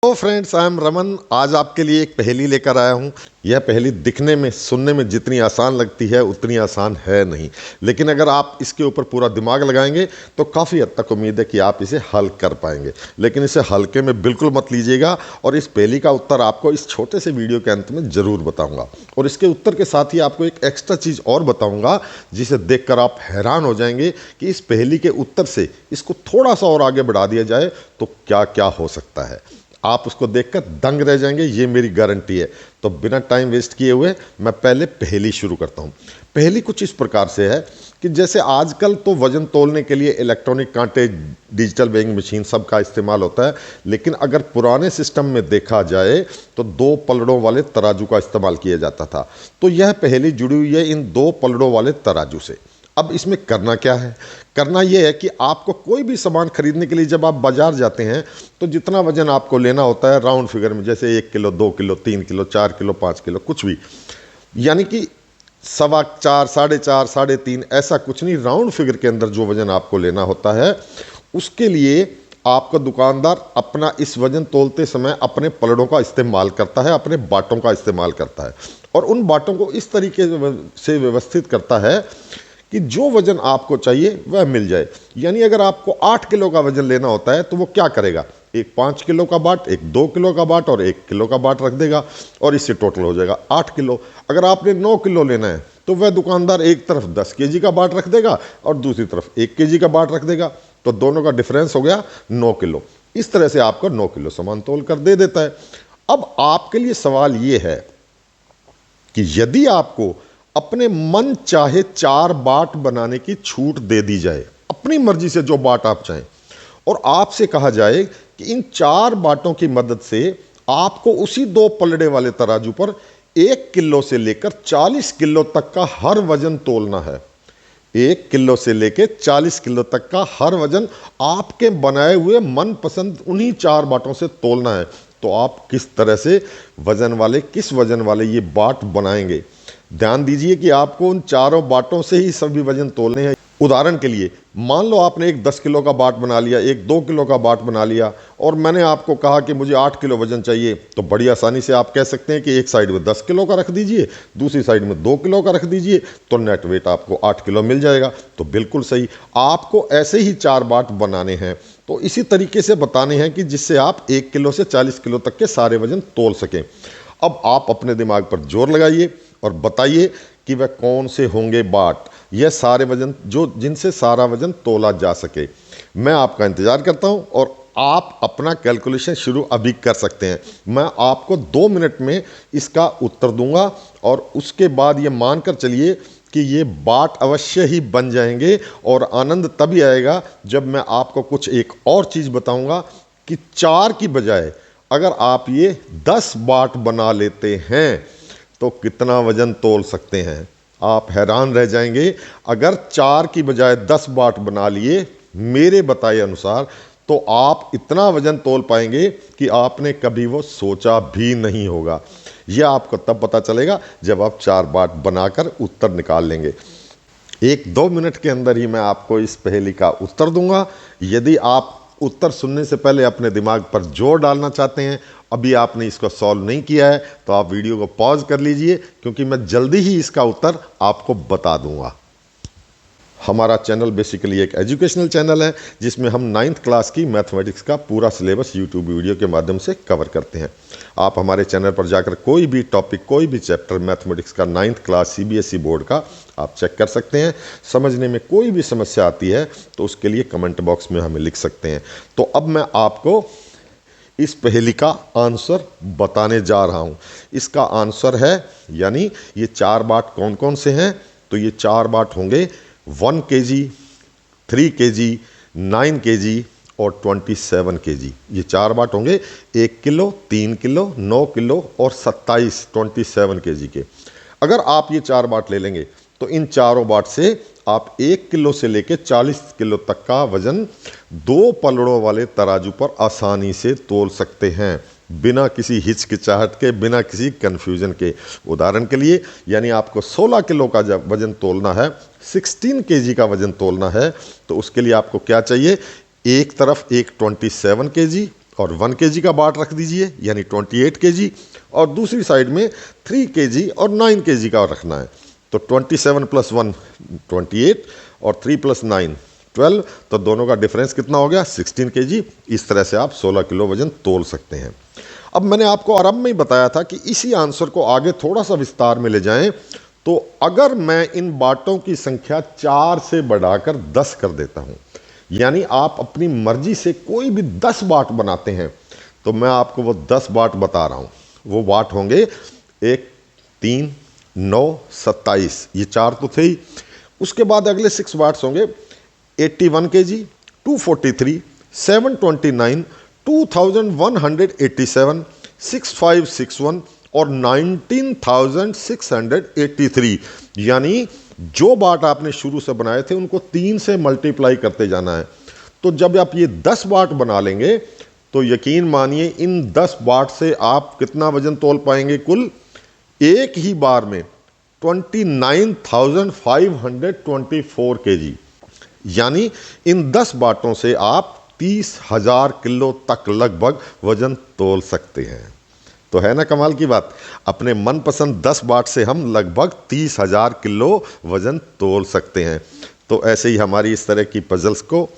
तो friends, I am Raman. आज आपके लिए एक पहेली लेकर आया हूँ। यह पहेली दिखने में सुनने में जितनी आसान लगती है उतनी आसान है नहीं, लेकिन अगर आप इसके ऊपर पूरा दिमाग लगाएंगे तो काफ़ी हद तक उम्मीद है कि आप इसे हल कर पाएंगे। लेकिन इसे हल्के में बिल्कुल मत लीजिएगा, और इस पहेली का उत्तर आपको इस छोटे से वीडियो के अंत में ज़रूर बताऊँगा। और इसके उत्तर के साथ ही आपको एक एक्स्ट्रा चीज़ और बताऊँगा जिसे देख आप हैरान हो जाएंगे कि इस पहेली के उत्तर से इसको थोड़ा सा और आगे बढ़ा दिया जाए तो क्या क्या हो सकता है। आप उसको देखकर दंग रह जाएंगे, ये मेरी गारंटी है। तो बिना टाइम वेस्ट किए हुए मैं पहले पहेली शुरू करता हूँ। पहेली कुछ इस प्रकार से है कि जैसे आजकल तो वजन तोलने के लिए इलेक्ट्रॉनिक कांटे, डिजिटल वेइंग मशीन सब का इस्तेमाल होता है, लेकिन अगर पुराने सिस्टम में देखा जाए तो दो पलड़ों वाले तराजू का इस्तेमाल किया जाता था। तो यह पहेली जुड़ी हुई है इन दो पलड़ों वाले तराजू से। अब इसमें करना क्या है? करना यह है कि आपको कोई भी सामान खरीदने के लिए जब आप बाजार जाते हैं तो जितना वजन आपको लेना होता है राउंड फिगर में, जैसे 1 kilo, 2 kilo, 3 kilo, 4 kilo, 5 kilo, कुछ भी, यानी कि 4.25, 4.5, 3.5, ऐसा कुछ नहीं, राउंड फिगर के अंदर जो वजन आपको लेना होता है उसके लिए आपका दुकानदार अपना इस वजन तोलते समय अपने पलड़ों का इस्तेमाल करता है, अपने बाटों का इस्तेमाल करता है, और उन बाटों को इस तरीके से व्यवस्थित करता है कि जो वजन आपको चाहिए वह मिल जाए। यानी अगर आपको 8 किलो का वजन लेना होता है तो वो क्या करेगा? एक 5 किलो का बाट, एक 2 किलो का बाट और 1 किलो का बाट रख देगा, और इससे टोटल हो जाएगा 8 किलो। अगर आपने 9 किलो लेना है तो वह दुकानदार एक तरफ 10 केजी का बाट रख देगा और दूसरी तरफ 1 केजी का बाट रख देगा, तो दोनों का डिफरेंस हो गया 9 किलो। इस तरह से आपको 9 किलो सामान तोल कर दे देता है। अब आपके लिए सवाल यह है कि यदि आपको अपने मन चाहे 4 बाट बनाने की छूट दे दी जाए, अपनी मर्जी से जो बाट आप चाहें, और आपसे कहा जाए कि इन 4 बाटों की मदद से आपको उसी दो पलड़े वाले तराजू पर 1 किलो से लेकर 40 किलो तक का हर वजन तोलना है। 1 किलो से लेकर 40 किलो तक का हर वजन आपके बनाए हुए मनपसंद उन्हीं 4 बाटों से तोलना है। तो आप किस तरह से किस वजन वाले ये बाट बनाएंगे? ध्यान दीजिए कि आपको उन चारों बाटों से ही सभी वजन तोलने हैं। उदाहरण के लिए मान लो आपने एक 10 किलो का बाट बना लिया, एक 2 किलो का बाट बना लिया, और मैंने आपको कहा कि मुझे 8 किलो वजन चाहिए, तो बड़ी आसानी से आप कह सकते हैं कि एक साइड में 10 किलो का रख दीजिए, दूसरी साइड में 2 किलो का रख दीजिए, तो नेट वेट आपको 8 किलो मिल जाएगा। तो बिल्कुल सही, आपको ऐसे ही 4 बाट बनाने हैं, तो इसी तरीके से बताने हैं कि जिससे आप 1 किलो से 40 किलो तक के सारे वजन तोल सकें। अब आप अपने दिमाग पर जोर लगाइए और बताइए कि वह कौन से होंगे बाट, यह सारे वजन जिनसे सारा वजन तोला जा सके। मैं आपका इंतजार करता हूं, और आप अपना कैलकुलेशन शुरू अभी कर सकते हैं। मैं आपको 2 मिनट में इसका उत्तर दूंगा, और उसके बाद ये मानकर चलिए कि ये बाट अवश्य ही बन जाएंगे, और आनंद तभी आएगा जब मैं आपको कुछ एक और चीज़ बताऊंगा कि 4 की बजाय अगर आप ये 10 बाट बना लेते हैं तो कितना वजन तोल सकते हैं। आप हैरान रह जाएंगे। अगर 4 की बजाय 10 बाट बना लिए मेरे बताए अनुसार, तो आप इतना वजन तोल पाएंगे कि आपने कभी वो सोचा भी नहीं होगा। यह आपको तब पता चलेगा जब आप 4 बाट बनाकर उत्तर निकाल लेंगे। 1-2 मिनट के अंदर ही मैं आपको इस पहेली का उत्तर दूंगा। यदि आप उत्तर सुनने से पहले अपने दिमाग पर जोर डालना चाहते हैं, अभी आपने इसको सॉल्व नहीं किया है, तो आप वीडियो को पॉज कर लीजिए, क्योंकि मैं जल्दी ही इसका उत्तर आपको बता दूंगा। हमारा चैनल बेसिकली एक एजुकेशनल चैनल है जिसमें हम 9th क्लास की मैथमेटिक्स का पूरा सिलेबस यूट्यूब वीडियो के माध्यम से कवर करते हैं। आप हमारे चैनल पर जाकर कोई भी टॉपिक, कोई भी चैप्टर मैथमेटिक्स का 9th क्लास CBSE बोर्ड का आप चेक कर सकते हैं। समझने में कोई भी समस्या आती है तो उसके लिए कमेंट बॉक्स में हमें लिख सकते हैं। तो अब मैं आपको इस पहेली का आंसर बताने जा रहा हूँ। इसका आंसर है, यानी ये 4 बाट कौन कौन से हैं, तो ये 4 बाट होंगे 1 kg, 3 kg, 9 kg और 27 kg। ये 4 बाट होंगे 1 किलो, 3 किलो, 9 किलो और 27 kg के। अगर आप ये 4 बाट ले लेंगे तो इन चारों बाट से आप 1 किलो से लेकर 40 किलो तक का वजन 2 पलड़ों वाले तराजू पर आसानी से तोल सकते हैं, बिना किसी हिचकिचाहट के, बिना किसी कन्फ्यूजन के। उदाहरण के लिए, यानी आपको 16 किलो का जब वजन तोलना है, 16 kg का वजन तोलना है, तो उसके लिए आपको क्या चाहिए? एक तरफ एक 27 kg और 1 kg का बाट रख दीजिए यानी 28 kg, और दूसरी साइड में 3 kg और 9 kg का रखना है। तो 27 + 1 28 और 3 + 9 12, तो दोनों का डिफरेंस कितना हो गया 16 kg। इस तरह से आप 16 किलो वजन तोल सकते हैं। अब मैंने आपको आरंभ में ही बताया था कि इसी आंसर को आगे थोड़ा सा विस्तार में ले जाएं, तो अगर मैं इन बाटों की संख्या 4 से बढ़ाकर 10 कर देता हूं, यानी आप अपनी मर्जी से कोई भी 10 बाट बनाते हैं, तो मैं आपको वो 10 बाट बता रहा हूं। वो बाट होंगे 1 3 9 27, ये 4 तो थे ही। उसके बाद अगले 6 वाट्स होंगे 81 kg, 243, 729, 2187, 6561 और 19683। यानी जो बाट आपने शुरू से बनाए थे उनको 3 से मल्टीप्लाई करते जाना है। तो जब आप ये 10 बाट बना लेंगे तो यकीन मानिए इन 10 बाट से आप कितना वजन तोल पाएंगे, कुल एक ही बार में 29,524 kg। यानी इन 10 बाटों से आप 30,000 किलो तक लगभग वजन तोल सकते हैं। तो है ना कमाल की बात, अपने मनपसंद 10 बाट से हम लगभग 30,000 किलो वजन तोल सकते हैं। तो ऐसे ही हमारी इस तरह की पजल्स को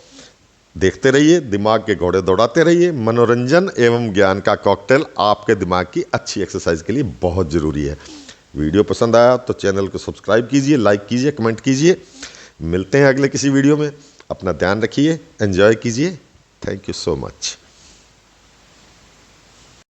देखते रहिए, दिमाग के घोड़े दौड़ाते रहिए। मनोरंजन एवं ज्ञान का कॉकटेल आपके दिमाग की अच्छी एक्सरसाइज के लिए बहुत ज़रूरी है। वीडियो पसंद आया तो चैनल को सब्सक्राइब कीजिए, लाइक कीजिए, कमेंट कीजिए। मिलते हैं अगले किसी वीडियो में। अपना ध्यान रखिए, एंजॉय कीजिए। Thank you so much.